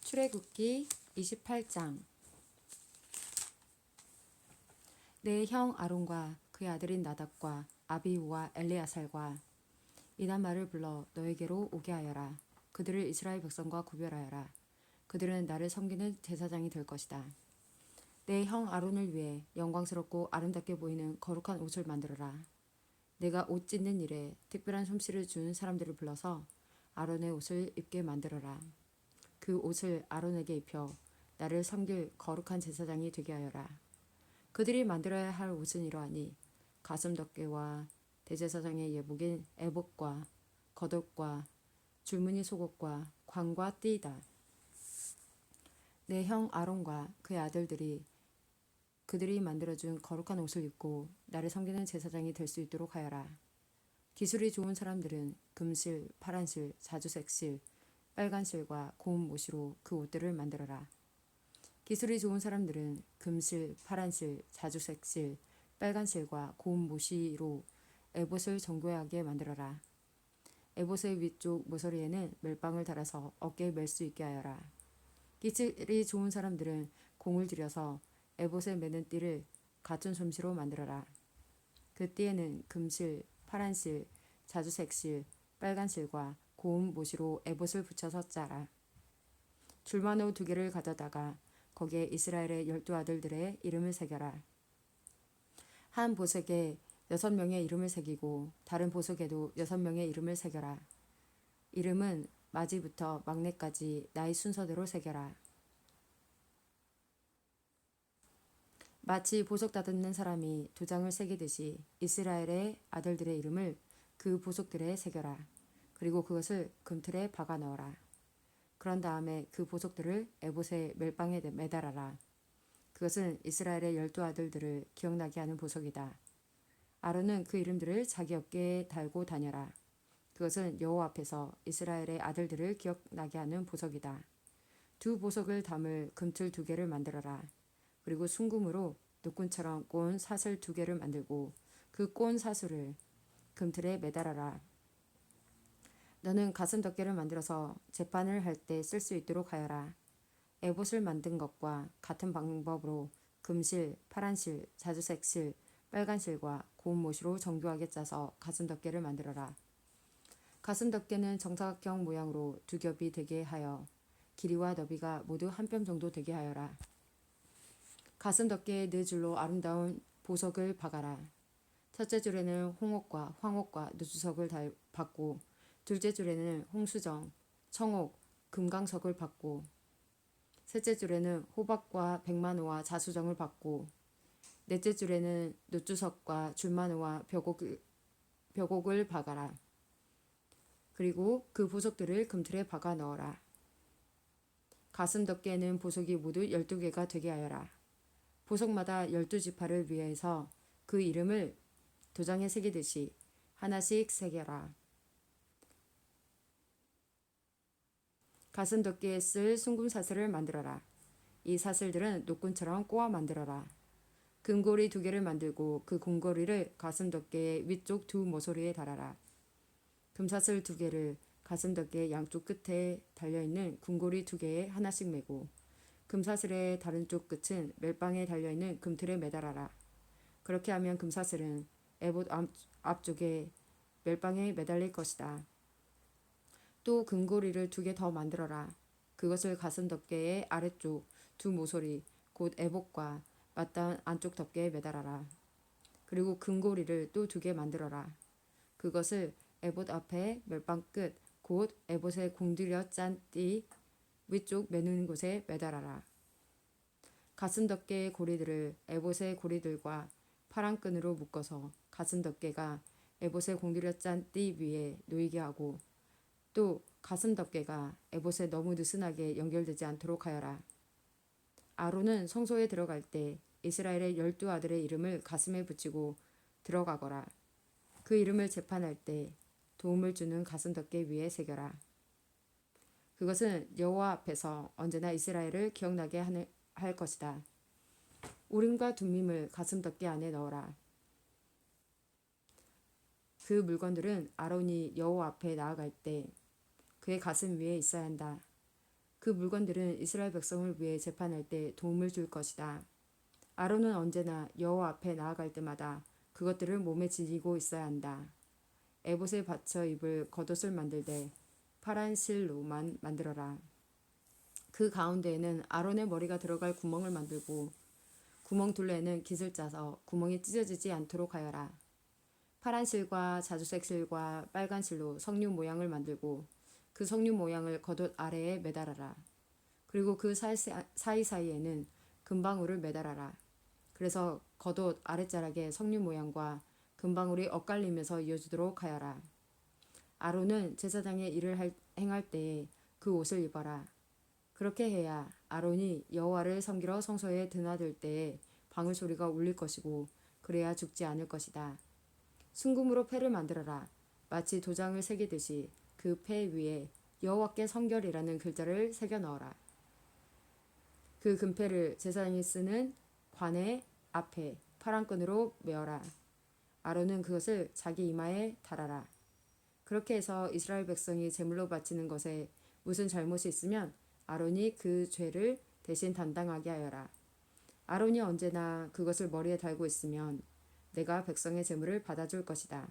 출애굽기 28장. 내 형 아론과 그의 아들인 나답과 아비후와 엘레아살과 이단말을 불러 너에게로 오게 하여라. 그들을 이스라엘 백성과 구별하여라. 그들은 나를 섬기는 제사장이 될 것이다. 내 형 아론을 위해 영광스럽고 아름답게 보이는 거룩한 옷을 만들어라. 내가 옷 찢는 일에 특별한 솜씨를 준 사람들을 불러서 아론의 옷을 입게 만들어라. 그 옷을 아론에게 입혀 나를 섬길 거룩한 제사장이 되게 하여라. 그들이 만들어야 할 옷은 이러하니 가슴 덮개와 대제사장의 예복인 에봇과 겉옷과 줄무늬 속옷과 관과 띠이다. 내 형 아론과 그의 아들들이 그들이 만들어준 거룩한 옷을 입고 나를 섬기는 제사장이 될 수 있도록 하여라. 기술이 좋은 사람들은 금실, 파란실, 자주색실, 빨간실과 고운 모시로 그 옷들을 만들어라. 기술이 좋은 사람들은 금실, 파란실, 자주색실, 빨간실과 고운 모시로 에봇을 정교하게 만들어라. 에봇의 위쪽 모서리에는 멜빵을 달아서 어깨에 멜 수 있게 하여라. 기술이 좋은 사람들은 공을 들여서 에봇에 매는 띠를 같은 솜씨로 만들어라. 그 띠에는 금실, 파란실, 자주색실, 빨간실과 고운 모시로 에봇을 붙여서 짜라. 줄마노 2개를 가져다가 거기에 이스라엘의 12아들들의 이름을 새겨라. 한 보석에 6명의 이름을 새기고 다른 보석에도 6명의 이름을 새겨라. 이름은 마지부터 막내까지 나이 순서대로 새겨라. 마치 보석 다듬는 사람이 도장을 새기듯이 이스라엘의 아들들의 이름을 그 보석들에 새겨라. 그리고 그것을 금틀에 박아 넣어라. 그런 다음에 그 보석들을 에봇의 멜빵에 매달아라. 그것은 이스라엘의 12아들들을 기억나게 하는 보석이다. 아론은 그 이름들을 자기 어깨에 달고 다녀라. 그것은 여호와 앞에서 이스라엘의 아들들을 기억나게 하는 보석이다. 2 보석을 담을 금틀 2개를 만들어라. 그리고 순금으로 노끈처럼 꼬은 사슬 2개를 만들고 그 꼬은 사슬을 금틀에 매달아라. 너는 가슴 덮개를 만들어서 재판을 할 때 쓸 수 있도록 하여라. 에봇을 만든 것과 같은 방법으로 금실, 파란실, 자주색실, 빨간실과 고운 모시로 정교하게 짜서 가슴 덮개를 만들어라. 가슴 덮개는 정사각형 모양으로 2겹이 되게 하여 길이와 너비가 모두 1뼘 정도 되게 하여라. 가슴 덮개에 4줄로 아름다운 보석을 박아라. 첫째 줄에는 홍옥과 황옥과 누수석을 박고 둘째 줄에는 홍수정, 청옥, 금강석을 박고 셋째 줄에는 호박과 백마노와 자수정을 박고 넷째 줄에는 노주석과 줄마노와 벽옥을 박아라. 그리고 그 보석들을 금틀에 박아 넣어라. 가슴 덮개에는 보석이 모두 12개가 되게 하여라. 보석마다 12지파를 위해서 그 이름을 도장에 새기듯이 하나씩 새겨라. 가슴 덮개에 쓸 순금 사슬을 만들어라. 이 사슬들은 노끈처럼 꼬아 만들어라. 금고리 2개를 만들고 그 금고리를 가슴 덮개의 위쪽 2 모서리에 달아라. 금사슬 2개를 가슴 덮개의 양쪽 끝에 달려있는 금고리 2개에 하나씩 매고 금사슬의 다른 쪽 끝은 멜빵에 달려있는 금틀에 매달아라. 그렇게 하면 금사슬은 에봇 앞쪽에 멜빵에 매달릴 것이다. 또 금고리를 2개 더 만들어라. 그것을 가슴 덮개의 아래쪽 2 모서리 곧 에봇과 맞닿은 안쪽 덮개에 매달아라. 그리고 금고리를 또 2개 만들어라. 그것을 에봇 앞에 멜빵 끝 곧 에봇에 공들여 짠 띠 위쪽 매는 곳에 매달아라. 가슴 덮개의 고리들을 에봇의 고리들과 파란 끈으로 묶어서 가슴 덮개가 에봇에 공들여 짠 띠 위에 놓이게 하고 또 가슴 덮개가 에봇에 너무 느슨하게 연결되지 않도록 하여라. 아론은 성소에 들어갈 때 이스라엘의 12아들의 이름을 가슴에 붙이고 들어가거라. 그 이름을 재판할 때 도움을 주는 가슴 덮개 위에 새겨라. 그것은 여호와 앞에서 언제나 이스라엘을 기억나게 할 것이다. 우림과 둠밈을 가슴 덮개 안에 넣어라. 그 물건들은 아론이 여호와 앞에 나아갈 때 그의 가슴 위에 있어야 한다. 그 물건들은 이스라엘 백성을 위해 재판할 때 도움을 줄 것이다. 아론은 언제나 여호와 앞에 나아갈 때마다 그것들을 몸에 지니고 있어야 한다. 에봇에 받쳐 입을 겉옷을 만들되 파란 실로만 만들어라. 그 가운데에는 아론의 머리가 들어갈 구멍을 만들고 구멍 둘레에는 깃을 짜서 구멍이 찢어지지 않도록 하여라. 파란 실과 자주색 실과 빨간 실로 석류 모양을 만들고 그 석류 모양을 겉옷 아래에 매달아라. 그리고 그 사이사이에는 금방울을 매달아라. 그래서 겉옷 아랫자락에 석류 모양과 금방울이 엇갈리면서 이어지도록 하여라. 아론은 제사장의 일을 행할 때에 그 옷을 입어라. 그렇게 해야 아론이 여호와를 섬기러 성소에 드나들 때에 방울 소리가 울릴 것이고 그래야 죽지 않을 것이다. 순금으로 패를 만들어라. 마치 도장을 새기듯이 그 패 위에 여호와께 성결이라는 글자를 새겨 넣어라. 그 금패를 제사장이 쓰는 관의 앞에 파란 끈으로 메어라. 아론은 그것을 자기 이마에 달아라. 그렇게 해서 이스라엘 백성이 제물로 바치는 것에 무슨 잘못이 있으면 아론이 그 죄를 대신 담당하게 하여라. 아론이 언제나 그것을 머리에 달고 있으면 내가 백성의 제물을 받아줄 것이다.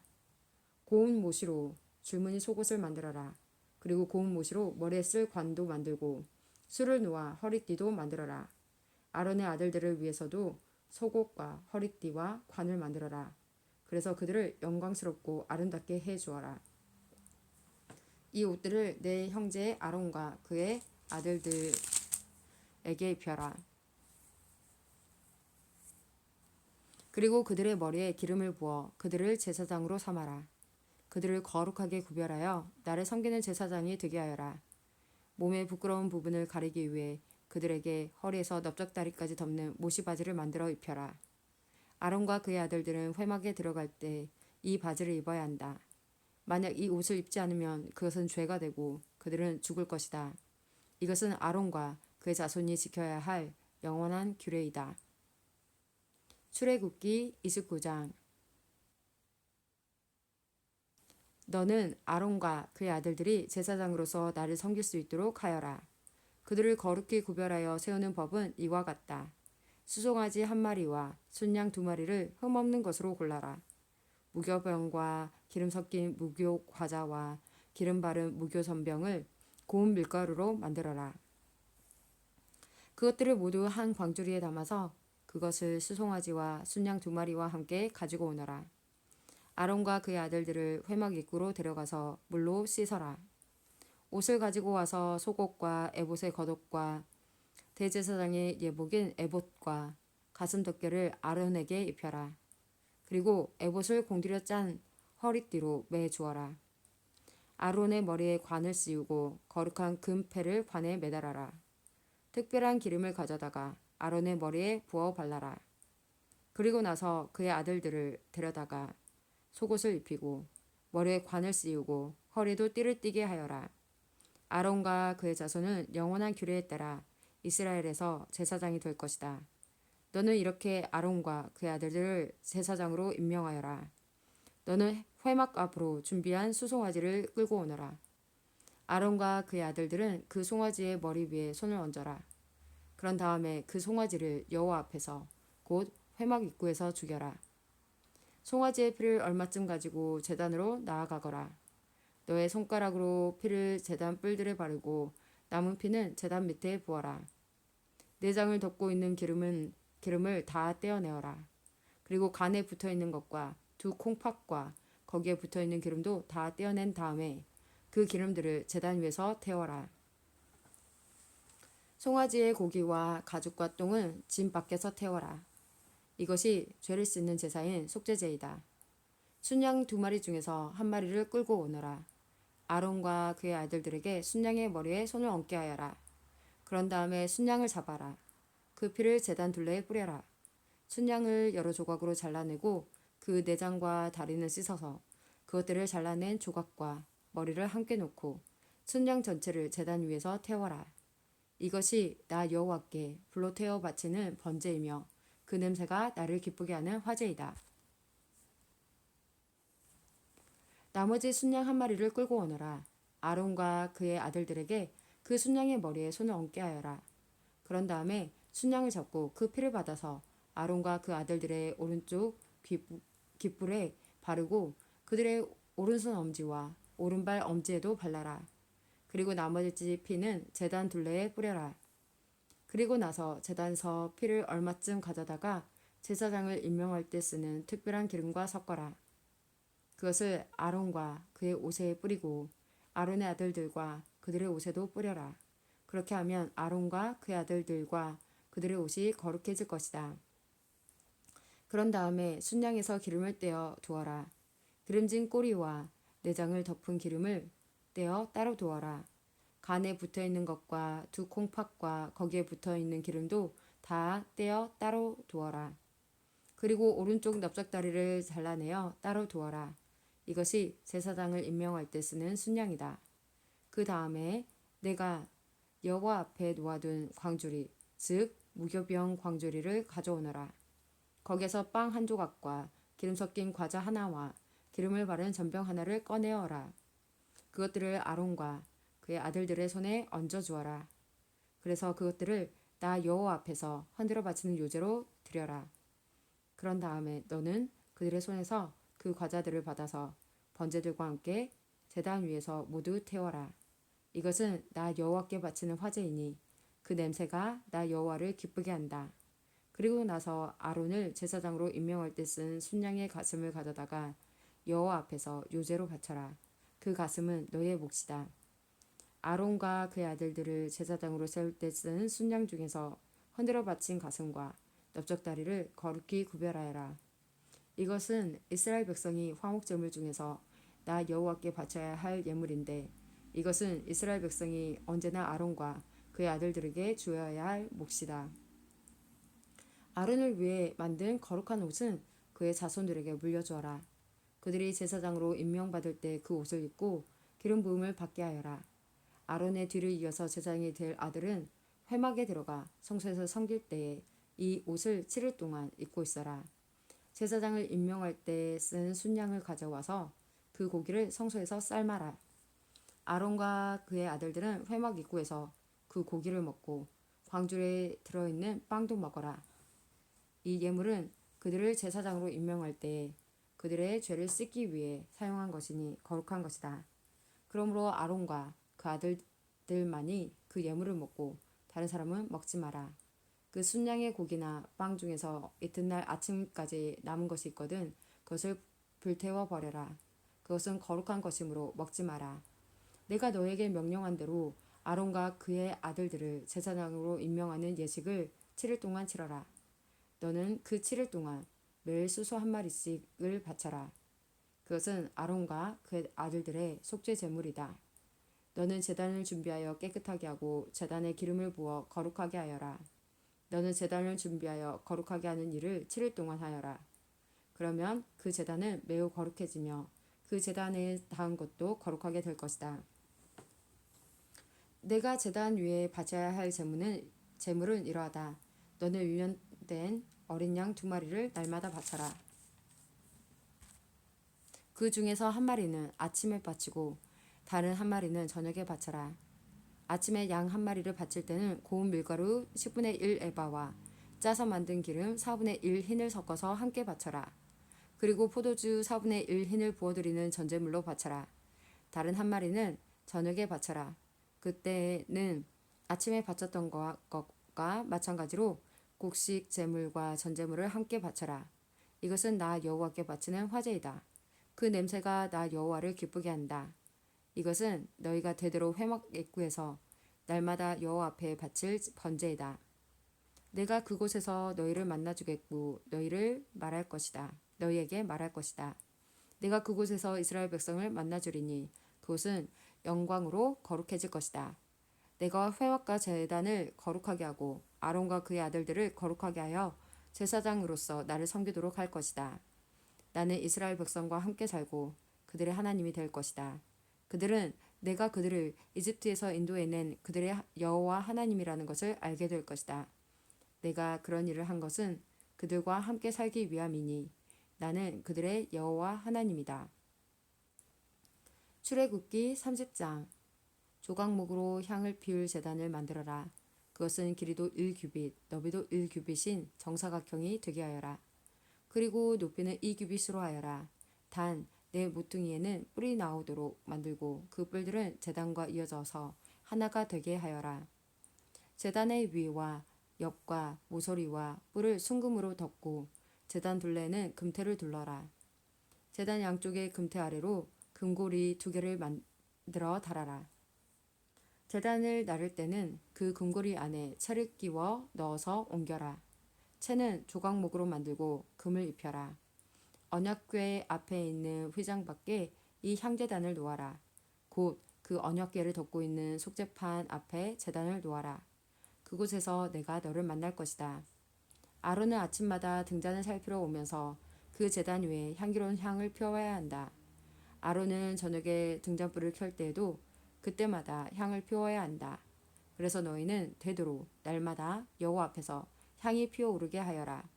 고운 모시로 줄무늬 속옷을 만들어라. 그리고 고운 모시로 머리에 쓸 관도 만들고 술을 놓아 허리띠도 만들어라. 아론의 아들들을 위해서도 속옷과 허리띠와 관을 만들어라. 그래서 그들을 영광스럽고 아름답게 해 주어라. 이 옷들을 내 형제 아론과 그의 아들들에게 입혀라. 그리고 그들의 머리에 기름을 부어 그들을 제사장으로 삼아라. 그들을 거룩하게 구별하여 나를 섬기는 제사장이 되게 하여라. 몸의 부끄러운 부분을 가리기 위해 그들에게 허리에서 넓적다리까지 덮는 모시바지를 만들어 입혀라. 아론과 그의 아들들은 회막에 들어갈 때 이 바지를 입어야 한다. 만약 이 옷을 입지 않으면 그것은 죄가 되고 그들은 죽을 것이다. 이것은 아론과 그의 자손이 지켜야 할 영원한 규례이다. 출애굽기 29장. 너는 아론과 그의 아들들이 제사장으로서 나를 섬길 수 있도록 하여라. 그들을 거룩히 구별하여 세우는 법은 이와 같다. 수송아지 한 마리와 순양 두 마리를 흠없는 것으로 골라라. 무교병과 기름 섞인 무교 과자와 기름 바른 무교 전병을 고운 밀가루로 만들어라. 그것들을 모두 한 광주리에 담아서 그것을 수송아지와 순양 두 마리와 함께 가지고 오너라. 아론과 그의 아들들을 회막 입구로 데려가서 물로 씻어라. 옷을 가지고 와서 속옷과 에봇의 겉옷과 대제사장의 예복인 에봇과 가슴 덮개를 아론에게 입혀라. 그리고 에봇을 공들여 짠 허리띠로 매 주어라. 아론의 머리에 관을 씌우고 거룩한 금패를 관에 매달아라. 특별한 기름을 가져다가 아론의 머리에 부어 발라라. 그리고 나서 그의 아들들을 데려다가 속옷을 입히고 머리에 관을 씌우고 허리도 띠를 띠게 하여라. 아론과 그의 자손은 영원한 규례에 따라 이스라엘에서 제사장이 될 것이다. 너는 이렇게 아론과 그의 아들들을 제사장으로 임명하여라. 너는 회막 앞으로 준비한 수송아지를 끌고 오너라. 아론과 그의 아들들은 그 송아지의 머리 위에 손을 얹어라. 그런 다음에 그 송아지를 여호와 앞에서 곧 회막 입구에서 죽여라. 송아지의 피를 얼마쯤 가지고 제단으로 나아가거라. 너의 손가락으로 피를 제단 뿔들에 바르고 남은 피는 제단 밑에 부어라. 내장을 덮고 있는 기름을 다 떼어내어라. 그리고 간에 붙어있는 것과 두 콩팥과 거기에 붙어있는 기름도 다 떼어낸 다음에 그 기름들을 제단 위에서 태워라. 송아지의 고기와 가죽과 똥은 진 밖에서 태워라. 이것이 죄를 씻는 제사인 속죄제이다. 순양 두 마리 중에서 한 마리를 끌고 오너라. 아론과 그의 아들들에게 순양의 머리에 손을 얹게 하여라. 그런 다음에 순양을 잡아라. 그 피를 제단 둘레에 뿌려라. 순양을 여러 조각으로 잘라내고 그 내장과 다리는 씻어서 그것들을 잘라낸 조각과 머리를 함께 놓고 순양 전체를 제단 위에서 태워라. 이것이 나 여호와께 불로 태워 바치는 번제이며 그 냄새가 나를 기쁘게 하는 화제이다. 나머지 순양 한 마리를 끌고 오너라. 아론과 그의 아들들에게 그 순양의 머리에 손을 얹게 하여라. 그런 다음에 순양을 잡고 그 피를 받아서 아론과 그 아들들의 오른쪽 귓불에 바르고 그들의 오른손 엄지와 오른발 엄지에도 발라라. 그리고 나머지 피는 제단 둘레에 뿌려라. 그리고 나서 제단서 피를 얼마쯤 가져다가 제사장을 임명할 때 쓰는 특별한 기름과 섞어라. 그것을 아론과 그의 옷에 뿌리고 아론의 아들들과 그들의 옷에도 뿌려라. 그렇게 하면 아론과 그의 아들들과 그들의 옷이 거룩해질 것이다. 그런 다음에 순양에서 기름을 떼어 두어라. 기름진 꼬리와 내장을 덮은 기름을 떼어 따로 두어라. 간에 붙어 있는 것과 두 콩팥과 거기에 붙어 있는 기름도 다 떼어 따로 두어라. 그리고 오른쪽 넓적다리를 잘라내어 따로 두어라. 이것이 제사장을 임명할 때 쓰는 순양이다. 그 다음에 내가 여호와 앞에 놓아둔 광주리, 즉 무교병 광주리를 가져오너라. 거기에서 빵 한 조각과 기름 섞인 과자 하나와 기름을 바른 전병 하나를 꺼내어라. 그것들을 아론과 그의 아들들의 손에 얹어 주어라. 그래서 그것들을 나 여호와 앞에서 흔들어 바치는 요제로 드려라. 그런 다음에 너는 그들의 손에서 그 과자들을 받아서 번제들과 함께 제단 위에서 모두 태워라. 이것은 나 여호와께 바치는 화제이니 그 냄새가 나 여호와를 기쁘게 한다. 그리고 나서 아론을 제사장으로 임명할 때 쓴 순양의 가슴을 가져다가 여호와 앞에서 요제로 바쳐라. 그 가슴은 너의 몫이다. 아론과 그의 아들들을 제사장으로 세울 때 쓴 순양 중에서 흔들어 바친 가슴과 넓적다리를 거룩히 구별하여라. 이것은 이스라엘 백성이 화목제물 중에서 나 여호와께 바쳐야 할 예물인데 이것은 이스라엘 백성이 언제나 아론과 그의 아들들에게 주어야 할 몫이다. 아론을 위해 만든 거룩한 옷은 그의 자손들에게 물려주어라. 그들이 제사장으로 임명받을 때 그 옷을 입고 기름 부음을 받게 하여라. 아론의 뒤를 이어서 제사장이 될 아들은 회막에 들어가 성소에서 섬길 때에 이 옷을 7일 동안 입고 있어라. 제사장을 임명할 때 쓴 순양을 가져와서 그 고기를 성소에서 삶아라. 아론과 그의 아들들은 회막 입구에서 그 고기를 먹고 광주리에 들어있는 빵도 먹어라. 이 예물은 그들을 제사장으로 임명할 때 그들의 죄를 씻기 위해 사용한 것이니 거룩한 것이다. 그러므로 아론과 그 아들들만이 그 예물을 먹고 다른 사람은 먹지 마라. 그 순양의 고기나 빵 중에서 이튿날 아침까지 남은 것이 있거든 그것을 불태워 버려라. 그것은 거룩한 것이므로 먹지 마라. 내가 너에게 명령한 대로 아론과 그의 아들들을 제사장으로 임명하는 예식을 7일 동안 치러라. 너는 그 7일 동안 매일 수소 한 마리씩을 바쳐라. 그것은 아론과 그의 아들들의 속죄 제물이다. 너는 제단을 준비하여 깨끗하게 하고 제단에 기름을 부어 거룩하게 하여라. 너는 제단을 준비하여 거룩하게 하는 일을 7일 동안 하여라. 그러면 그 제단은 매우 거룩해지며 그 제단에 닿은 것도 거룩하게 될 것이다. 내가 제단 위에 바쳐야 할 제물은 이러하다. 너는 유년된 어린 양 2마리를 날마다 바쳐라. 그 중에서 한 마리는 아침에 바치고 다른 한 마리는 저녁에 바쳐라. 아침에 양 한 마리를 바칠 때는 고운 밀가루 10분의 1 에바와 짜서 만든 기름 4분의 1 흰을 섞어서 함께 바쳐라. 그리고 포도주 4분의 1 흰을 부어드리는 전제물로 바쳐라. 다른 한 마리는 저녁에 바쳐라. 그때는 아침에 바쳤던 것과 마찬가지로 곡식 제물과 전제물을 함께 바쳐라. 이것은 나 여호와께 바치는 화제이다. 그 냄새가 나 여호와를 기쁘게 한다. 이것은 너희가 대대로 회막 입구에서 날마다 여호와 앞에 바칠 번제이다. 내가 그곳에서 너희를 만나주겠고 너희에게 말할 것이다. 내가 그곳에서 이스라엘 백성을 만나주리니 그곳은 영광으로 거룩해질 것이다. 내가 회막과 제단을 거룩하게 하고 아론과 그의 아들들을 거룩하게 하여 제사장으로서 나를 섬기도록 할 것이다. 나는 이스라엘 백성과 함께 살고 그들의 하나님이 될 것이다. 그들은 내가 그들을 이집트에서 인도해낸 그들의 여호와 하나님이라는 것을 알게 될 것이다. 내가 그런 일을 한 것은 그들과 함께 살기 위함이니 나는 그들의 여호와 하나님이다. 출애굽기 30장. 조각목으로 향을 피울 제단을 만들어라. 그것은 길이도 1규빗, 너비도 1규빗인 정사각형이 되게 하여라. 그리고 높이는 2규빗으로 하여라. 단 내 모퉁이에는 뿔이 나오도록 만들고 그 뿔들은 제단과 이어져서 하나가 되게 하여라. 제단의 위와 옆과 모서리와 뿔을 순금으로 덮고 제단 둘레는 금테를 둘러라. 제단 양쪽의 금테 아래로 금고리 2개를 만들어 달아라. 제단을 나를 때는 그 금고리 안에 채를 끼워 넣어서 옮겨라. 채는 조각목으로 만들고 금을 입혀라. 언약궤 앞에 있는 휘장 밖에 이 향제단을 놓아라. 곧 그 언약궤를 덮고 있는 속죄판 앞에 제단을 놓아라. 그곳에서 내가 너를 만날 것이다. 아론은 아침마다 등잔을 살피러 오면서 그 제단 위에 향기로운 향을 피워야 한다. 아론은 저녁에 등잔불을 켤 때에도 그때마다 향을 피워야 한다. 그래서 너희는 되도록 날마다 여호와 앞에서 향이 피어오르게 하여라.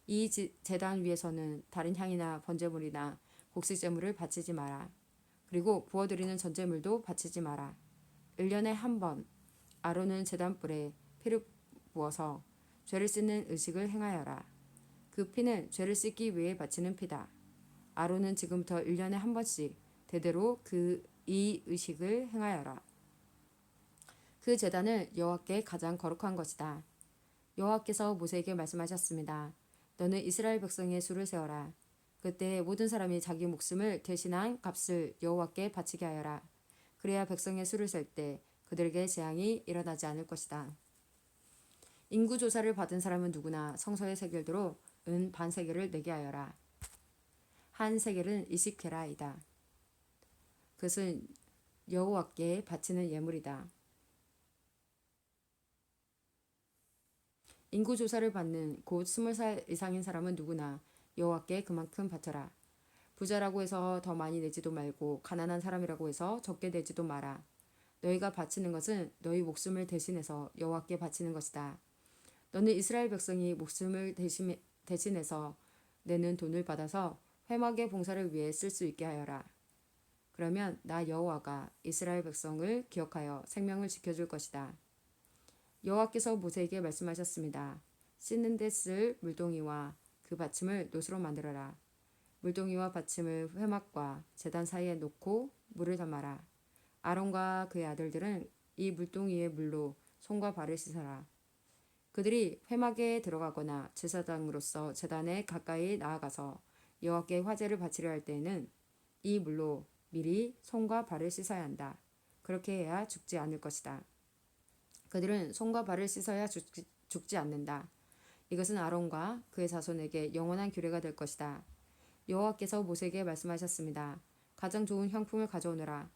이 제단 위에서는 다른 향이나 번제물이나 곡식제물을 바치지 마라. 그리고 부어드리는 전제물도 바치지 마라. 1년에 한 번 아론은 제단불에 피를 부어서 죄를 씻는 의식을 행하여라. 그 피는 죄를 씻기 위해 바치는 피다. 아론은 지금부터 1년에 한 번씩 대대로 이 의식을 행하여라. 그 제단은 여호와께 가장 거룩한 것이다. 여호와께서 모세에게 말씀하셨습니다. 너는 이스라엘 백성의 수를 세워라. 그때 모든 사람이 자기 목숨을 대신한 값을 여호와께 바치게 하여라. 그래야 백성의 수를 셀 때 그들에게 재앙이 일어나지 않을 것이다. 인구조사를 받은 사람은 누구나 성서에 세겔대로 은 반세겔을 내게 하여라. 한 세겔은 이시케라이다. 그것은 여호와께 바치는 예물이다. 인구조사를 받는 곧 20살 이상인 사람은 누구나 여호와께 그만큼 바쳐라. 부자라고 해서 더 많이 내지도 말고 가난한 사람이라고 해서 적게 내지도 마라. 너희가 바치는 것은 너희 목숨을 대신해서 여호와께 바치는 것이다. 너는 이스라엘 백성이 목숨을 대신해서 내는 돈을 받아서 회막의 봉사를 위해 쓸 수 있게 하여라. 그러면 나 여호와가 이스라엘 백성을 기억하여 생명을 지켜줄 것이다. 여호와께서 모세에게 말씀하셨습니다. 씻는 데 쓸 물동이와 그 받침을 노스로 만들어라. 물동이와 받침을 회막과 제단 사이에 놓고 물을 담아라. 아론과 그의 아들들은 이 물동이의 물로 손과 발을 씻어라. 그들이 회막에 들어가거나 제사장으로서 제단에 가까이 나아가서 여호와께 화제를 바치려 할 때에는 이 물로 미리 손과 발을 씻어야 한다. 그렇게 해야 죽지 않을 것이다. 그들은 손과 발을 씻어야 죽지 않는다. 이것은 아론과 그의 자손에게 영원한 규례가 될 것이다. 여호와께서 모세에게 말씀하셨습니다. 가장 좋은 향품을 가져오너라.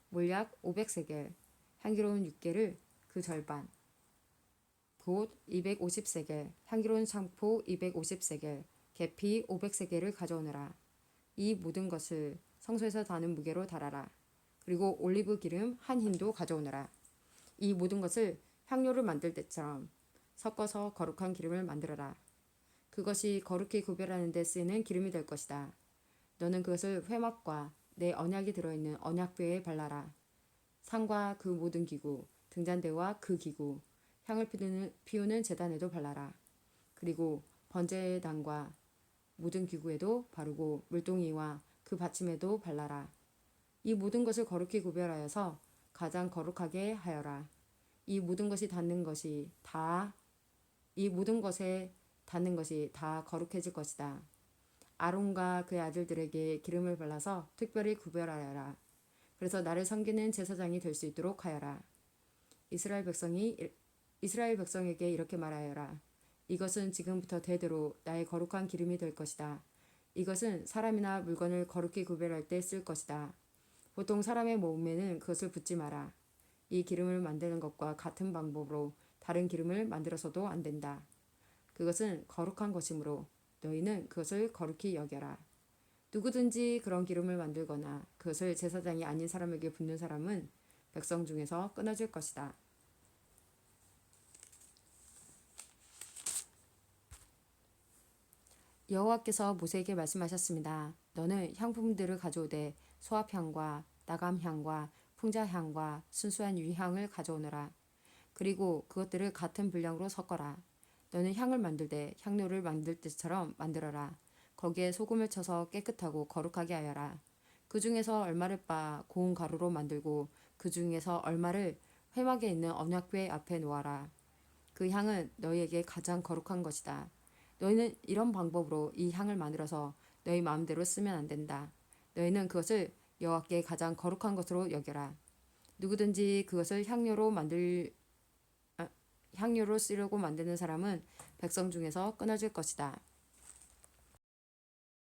몰약 500세겔, 향기로운 육개를 그 절반, 곧 250세겔, 향기로운 향포 250세겔, 계피 500세겔을 가져오너라. 이 모든 것을 성소에서 다는 무게로 달아라. 그리고 올리브 기름 한 흰도 가져오너라. 이 모든 것을 향료를 만들 때처럼 섞어서 거룩한 기름을 만들어라. 그것이 거룩히 구별하는 데 쓰이는 기름이 될 것이다. 너는 그것을 회막과 내 언약이 들어있는 언약궤에 발라라. 상과 그 모든 기구, 등잔대와 그 기구, 향을 피우는 제단에도 발라라. 그리고 번제단과 모든 기구에도 바르고 물동이와 그 받침에도 발라라. 이 모든 것을 거룩히 구별하여서 가장 거룩하게 하여라. 이 모든 것에 닿는 것이 다 거룩해질 것이다. 아론과 그의 아들들에게 기름을 발라서 특별히 구별하여라. 그래서 나를 섬기는 제사장이 될 수 있도록 하여라. 이스라엘 백성에게 이렇게 말하여라. 이것은 지금부터 대대로 나의 거룩한 기름이 될 것이다. 이것은 사람이나 물건을 거룩히 구별할 때 쓸 것이다. 보통 사람의 몸에는 그것을 붓지 마라. 이 기름을 만드는 것과 같은 방법으로 다른 기름을 만들어서도 안 된다. 그것은 거룩한 것이므로 너희는 그것을 거룩히 여겨라. 누구든지 그런 기름을 만들거나 그것을 제사장이 아닌 사람에게 붓는 사람은 백성 중에서 끊어질 것이다. 여호와께서 모세에게 말씀하셨습니다. 너는 향품들을 가져오되 소합향과 나감향과 풍자향과 순수한 유향을 가져오너라. 그리고 그것들을 같은 분량으로 섞어라. 너는 향을 만들되 향료를 만들 때처럼 만들어라. 거기에 소금을 쳐서 깨끗하고 거룩하게 하여라. 그 중에서 얼마를 빻아 고운 가루로 만들고 그 중에서 얼마를 회막에 있는 언약궤 앞에 놓아라. 그 향은 너희에게 가장 거룩한 것이다. 너희는 이런 방법으로 이 향을 만들어서 너희 마음대로 쓰면 안 된다. 너희는 그것을 여호와께 가장 거룩한 것으로 여겨라. 누구든지 그것을 향료로 쓰려고 만드는 사람은 백성 중에서 끊어질 것이다.